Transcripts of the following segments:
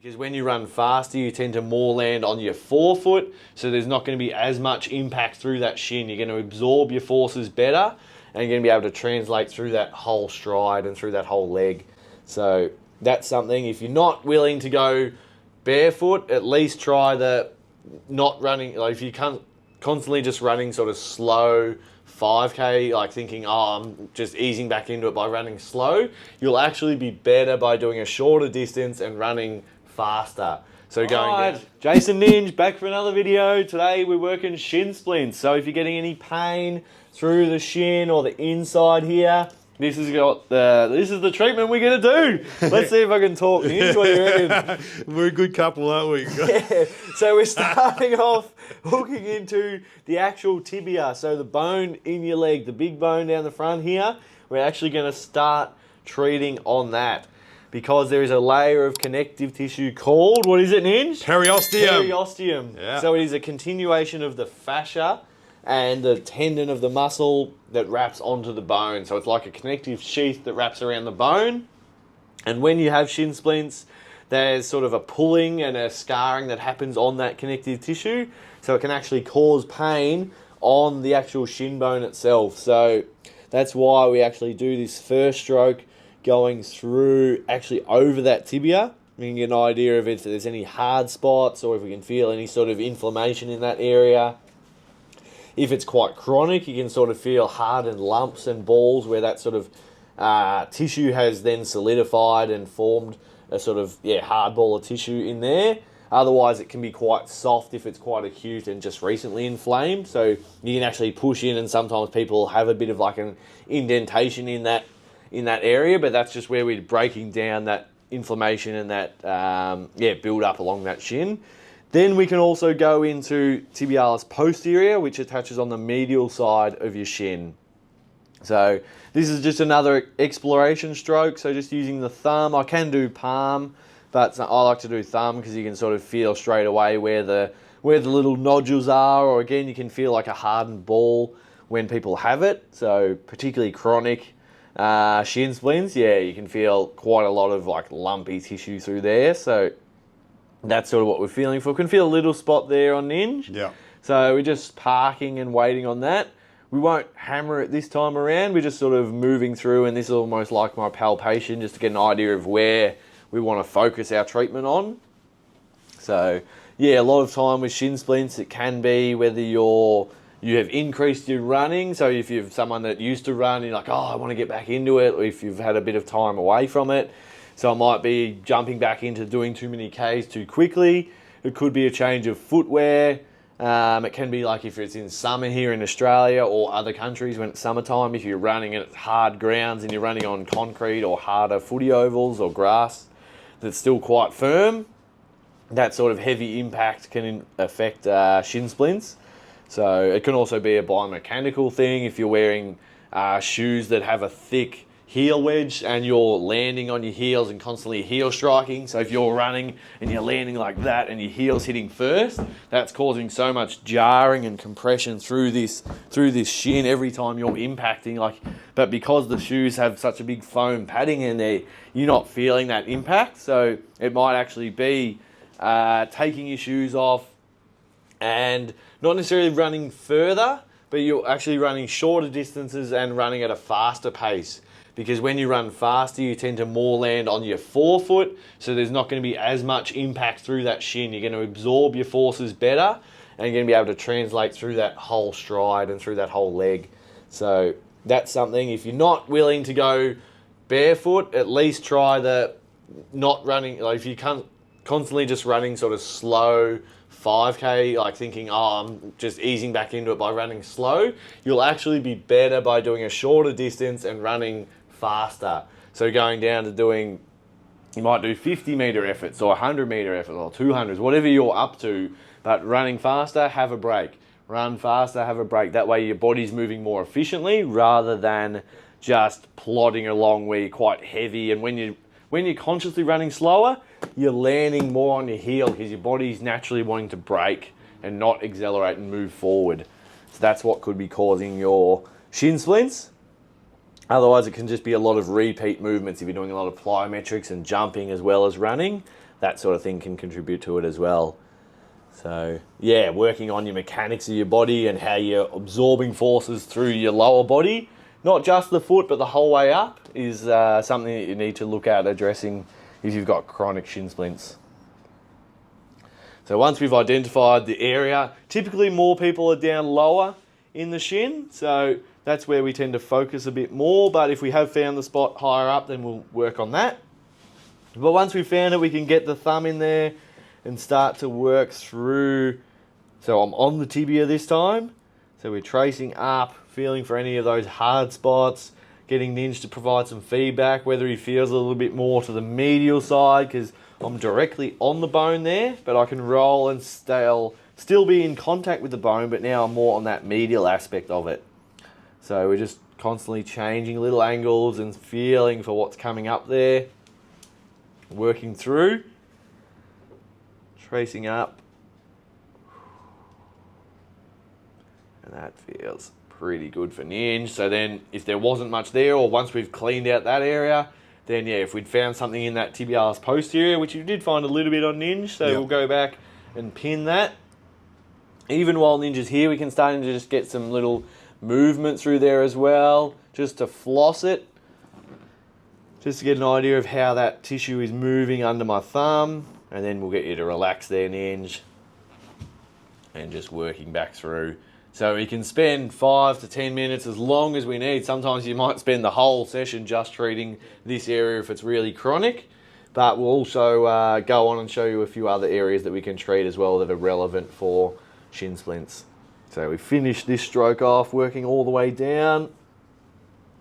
Because when you run faster, you tend to more land on your forefoot, so there's not going to be as much impact through that shin. You're going to absorb your forces better, and you're going to be able to translate through that whole stride and through that whole leg. So that's something, if you're not willing to go barefoot, at least try the not running, like if you can't constantly just running sort of slow 5K, like thinking, oh, I'm just easing back into it by running slow, you'll actually be better by doing a shorter distance and running faster. So going down. Jason Ninja back for another video. Today we're working shin splints. So if you're getting any pain through the shin or the inside here, this is the treatment we're gonna do. Let's see if I can talk. Ninja, what do you reckon? We're a good couple, aren't we? Yeah. So we're starting off hooking into the actual tibia. So the bone in your leg, the big bone down the front here. We're actually gonna start treating on that, because there is a layer of connective tissue called, what is it, Ninja? Periosteum. Periosteum. Yeah. So it is a continuation of the fascia and the tendon of the muscle that wraps onto the bone. So it's like a connective sheath that wraps around the bone. And when you have shin splints, there's sort of a pulling and a scarring that happens on that connective tissue. So it can actually cause pain on the actual shin bone itself. So that's why we actually do this first stroke going through, actually over that tibia. We can get an idea of if there's any hard spots or if we can feel any sort of inflammation in that area. If it's quite chronic, you can sort of feel hardened lumps and balls where that sort of tissue has then solidified and formed a sort of hard ball of tissue in there. Otherwise, it can be quite soft if it's quite acute and just recently inflamed. So you can actually push in, and sometimes people have a bit of like an indentation in that area, but that's just where we're breaking down that inflammation and that build up along that shin. Then we can also go into tibialis posterior, which attaches on the medial side of your shin. So this is just another exploration stroke. So just using the thumb, I can do palm, but I like to do thumb because you can sort of feel straight away where the little nodules are, or again, you can feel like a hardened ball when people have it. So particularly chronic shin splints, you can feel quite a lot of like lumpy tissue through there. So that's sort of what we're feeling for. Can feel a little spot there on Ninja. Yeah. So we're just parking and waiting on that. We won't hammer it this time around. We're just sort of moving through, and this is almost like my palpation, just to get an idea of where we want to focus our treatment on. So a lot of time with shin splints, it can be whether you have increased your running. So if you're someone that used to run, you're like, oh, I want to get back into it, or if you've had a bit of time away from it. So it might be jumping back into doing too many Ks too quickly. It could be a change of footwear. It can be like if it's in summer here in Australia or other countries when it's summertime, if you're running at hard grounds and you're running on concrete or harder footy ovals or grass that's still quite firm, that sort of heavy impact can affect shin splints. So it can also be a biomechanical thing if you're wearing shoes that have a thick heel wedge and you're landing on your heels and constantly heel striking. So if you're running and you're landing like that and your heel's hitting first, that's causing so much jarring and compression through this shin every time you're impacting. But because the shoes have such a big foam padding in there, you're not feeling that impact. So it might actually be taking your shoes off and not necessarily running further, but you're actually running shorter distances and running at a faster pace. Because when you run faster, you tend to more land on your forefoot, so there's not going to be as much impact through that shin. You're going to absorb your forces better, and you're going to be able to translate through that whole stride and through that whole leg. So that's something, if you're not willing to go barefoot, at least try the not running, like if you can't constantly just running sort of slow 5K, like thinking, oh, I'm just easing back into it by running slow, you'll actually be better by doing a shorter distance and running faster. So going down to doing, you might do 50 meter efforts or 100 meter efforts or 200s, whatever you're up to, but running faster, have a break. Run faster, have a break. That way your body's moving more efficiently rather than just plodding along where you're quite heavy. And when you're consciously running slower, you're landing more on your heel because your body's naturally wanting to brake and not accelerate and move forward. So that's what could be causing your shin splints. Otherwise, it can just be a lot of repeat movements if you're doing a lot of plyometrics and jumping as well as running. that sort of thing can contribute to it as well. So yeah, working on your mechanics of your body and how you're absorbing forces through your lower body, not just the foot but the whole way up, is something that you need to look at addressing if you've got chronic shin splints. So once we've identified the area, typically more people are down lower in the shin, so that's where we tend to focus a bit more, but if we have found the spot higher up, then we'll work on that. But once we've found it, we can get the thumb in there and start to work through. So I'm on the tibia this time, so we're tracing up, feeling for any of those hard spots, getting Ninja to provide some feedback, whether he feels a little bit more to the medial side, because I'm directly on the bone there, but I can roll and still be in contact with the bone, but now I'm more on that medial aspect of it. So we're just constantly changing little angles and feeling for what's coming up there, working through, tracing up, and that feels pretty good for Ninja. So then if there wasn't much there, or once we've cleaned out that area, then yeah, if we'd found something in that tibialis posterior, which we did find a little bit on Ninja, so We'll go back and pin that. Even while Ninja's here, we can start to just get some little movement through there as well, just to floss it, just to get an idea of how that tissue is moving under my thumb, and then we'll get you to relax there, Ninja, and just working back through. So we can spend 5 to 10 minutes as long as we need. Sometimes you might spend the whole session just treating this area if it's really chronic, but we'll also go on and show you a few other areas that we can treat as well that are relevant for shin splints. So we finish this stroke off, working all the way down.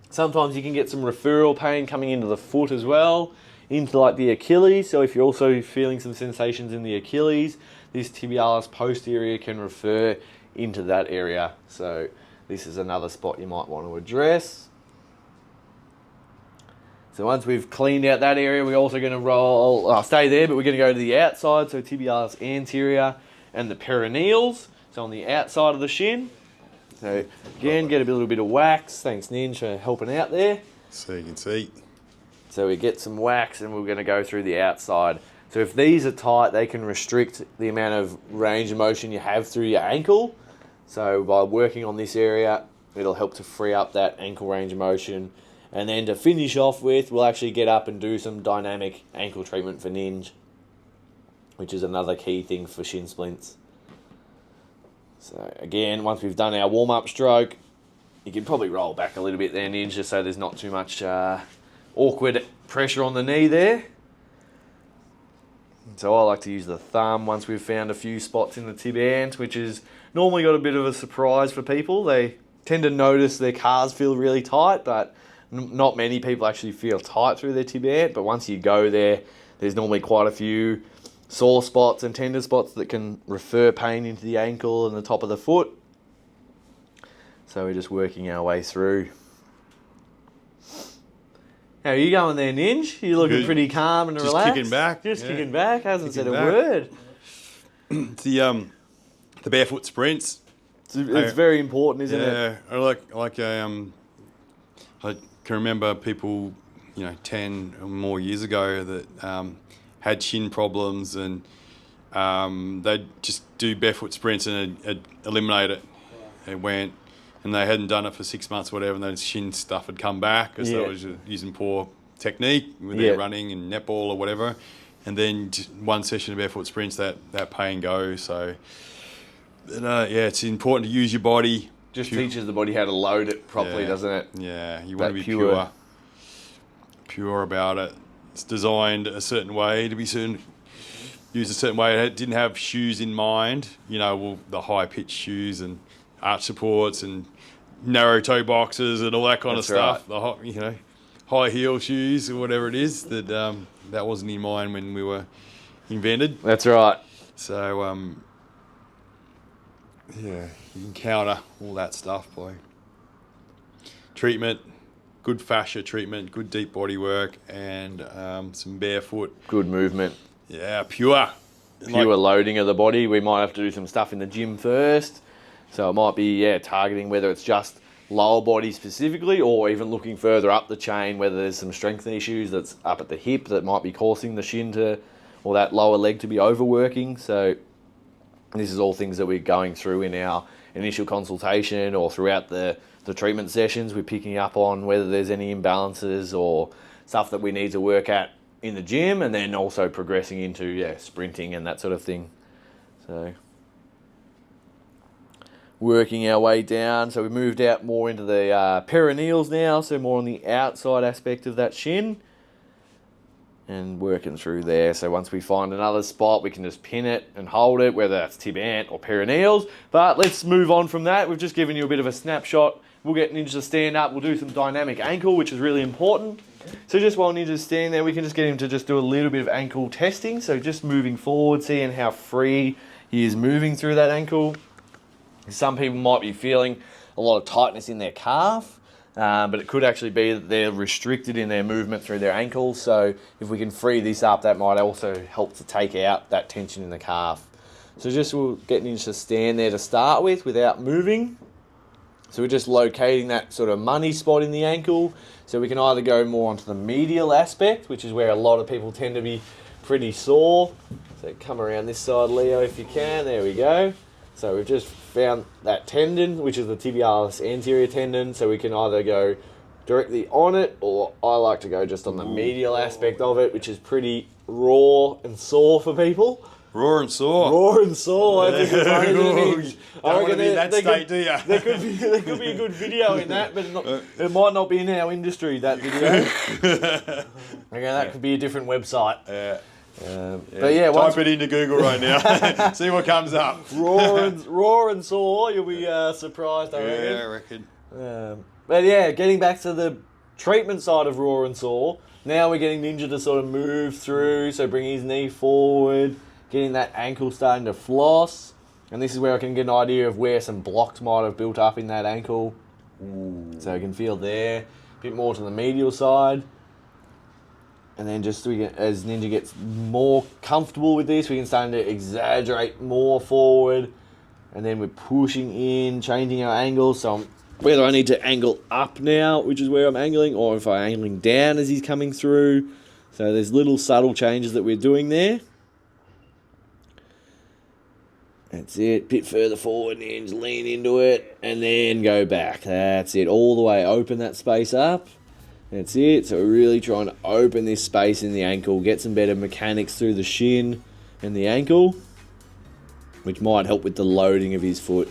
Sometimes you can get some referral pain coming into the foot as well, into like the Achilles. So if you're also feeling some sensations in the Achilles, this tibialis posterior can refer into that area. So this is another spot you might want to address. So once we've cleaned out that area, we're also going to roll, stay there, but we're going to go to the outside, so tibialis anterior and the perineals. So on the outside of the shin. So again, get a little bit of wax. Thanks, Ninja, for helping out there. So you can see. So we get some wax and we're going to go through the outside. So if these are tight, they can restrict the amount of range of motion you have through your ankle. So by working on this area, it'll help to free up that ankle range of motion. And then to finish off with, we'll actually get up and do some dynamic ankle treatment for Ninja, which is another key thing for shin splints. So again, once we've done our warm-up stroke, you can probably roll back a little bit there, Ninja, just so there's not too much awkward pressure on the knee there. So I like to use the thumb once we've found a few spots in the tib ant, which is normally got a bit of a surprise for people. They tend to notice their calves feel really tight, but not many people actually feel tight through their tib ant. But once you go there, there's normally quite a few sore spots and tender spots that can refer pain into the ankle and the top of the foot. So we're just working our way through. How are you going there, Ninja? You're looking pretty calm and relaxed. Just kicking back. Kicking back. Hasn't said a back. word. The barefoot sprints. It's very important, isn't it? Yeah, I can remember people, 10 or more years ago that had shin problems, and they'd just do barefoot sprints and it'd eliminate it. It went, and they hadn't done it for 6 months or whatever, and then shin stuff had come back because they was using poor technique with their running and netball or whatever. And then just one session of barefoot sprints, that pain goes. So, it's important to use your body. Just teaches the body how to load it properly, doesn't it? Yeah, you want to be pure about it. It's designed a certain way to be used a certain way. It didn't have shoes in mind, the high-pitched shoes and arch supports and narrow toe boxes and all that kind of stuff. Right. The high heel shoes or whatever it is, that wasn't in mind when we were invented. That's right. So you can counter all that stuff by treatment, good fascia treatment, good deep body work, and some barefoot. Good movement. Yeah, pure loading of the body. We might have to do some stuff in the gym first. So it might be, targeting whether it's just lower body specifically, or even looking further up the chain, whether there's some strength issues that's up at the hip that might be causing the shin to or that lower leg to be overworking. So this is all things that we're going through in our initial consultation or throughout the treatment sessions. We're picking up on whether there's any imbalances or stuff that we need to work at in the gym, and then also progressing into sprinting and that sort of thing. So working our way down. So we moved out more into the perineals now, so more on the outside aspect of that shin, and working through there. So once we find another spot, we can just pin it and hold it, whether that's tib ant or perineals. But let's move on from that. We've just given you a bit of a snapshot. We'll get Ninja to stand up. We'll do some dynamic ankle, which is really important. So just while Ninja's standing there, we can just get him to just do a little bit of ankle testing. So just moving forward, seeing how free he is moving through that ankle. Some people might be feeling a lot of tightness in their calf, but it could actually be that they're restricted in their movement through their ankles. So if we can free this up, that might also help to take out that tension in the calf. So just we'll get Ninja to stand there to start with without moving. So we're just locating that sort of money spot in the ankle. So we can either go more onto the medial aspect, which is where a lot of people tend to be pretty sore. So come around this side, Leo, if you can. There we go. So we've just found that tendon, which is the tibialis anterior tendon. So we can either go directly on it, or I like to go just on the medial aspect of it, which is pretty raw and sore for people. Raw and sore. Raw and sore. I think it's amazing. Don't want to be in that state, do you? There could be a good video in that, but it might not be in our industry, that video. Okay, that could be a different website. But yeah, type it into Google right now. See what comes up. raw and sore. You'll be surprised, I reckon. Yeah, I reckon. But yeah, getting back to the treatment side of raw and sore. Now we're getting Ninja to sort of move through. So bringing his knee forward, getting that ankle starting to floss. And this is where I can get an idea of where some blocks might have built up in that ankle. So I can feel there. A bit more to the medial side. And then just as Ninja gets more comfortable with this, we can start to exaggerate more forward. And then we're pushing in, changing our angles. So whether I need to angle up now, which is where I'm angling, or if I'm angling down as he's coming through. So there's little subtle changes that we're doing there. That's it. Bit further forward, Ninja, lean into it, and then go back. That's it. All the way. Open that space up. That's it. So we're really trying to open this space in the ankle, get some better mechanics through the shin and the ankle, which might help with the loading of his foot.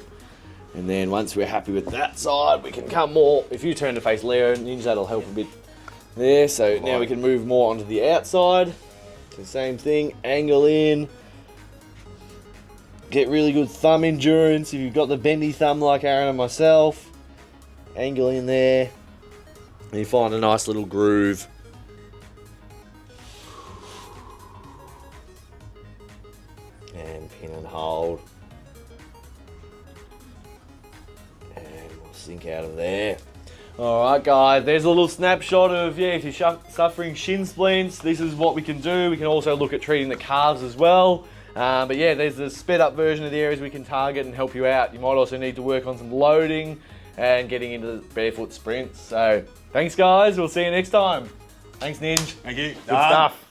And then once we're happy with that side, we can come more. If you turn to face Leo, Ninja, that'll help a bit there. So now we can move more onto the outside. So same thing, angle in. Get really good thumb endurance. If you've got the bendy thumb like Aaron and myself, angle in there. And you find a nice little groove. And pin and hold. And we'll sink out of there. Alright guys, there's a little snapshot of, if you're suffering shin splints, this is what we can do. We can also look at treating the calves as well. But yeah, there's a sped up version of the areas we can target and help you out. You might also need to work on some loading and getting into the barefoot sprints. So thanks guys, we'll see you next time. Thanks Ninja. Thank you. Good stuff.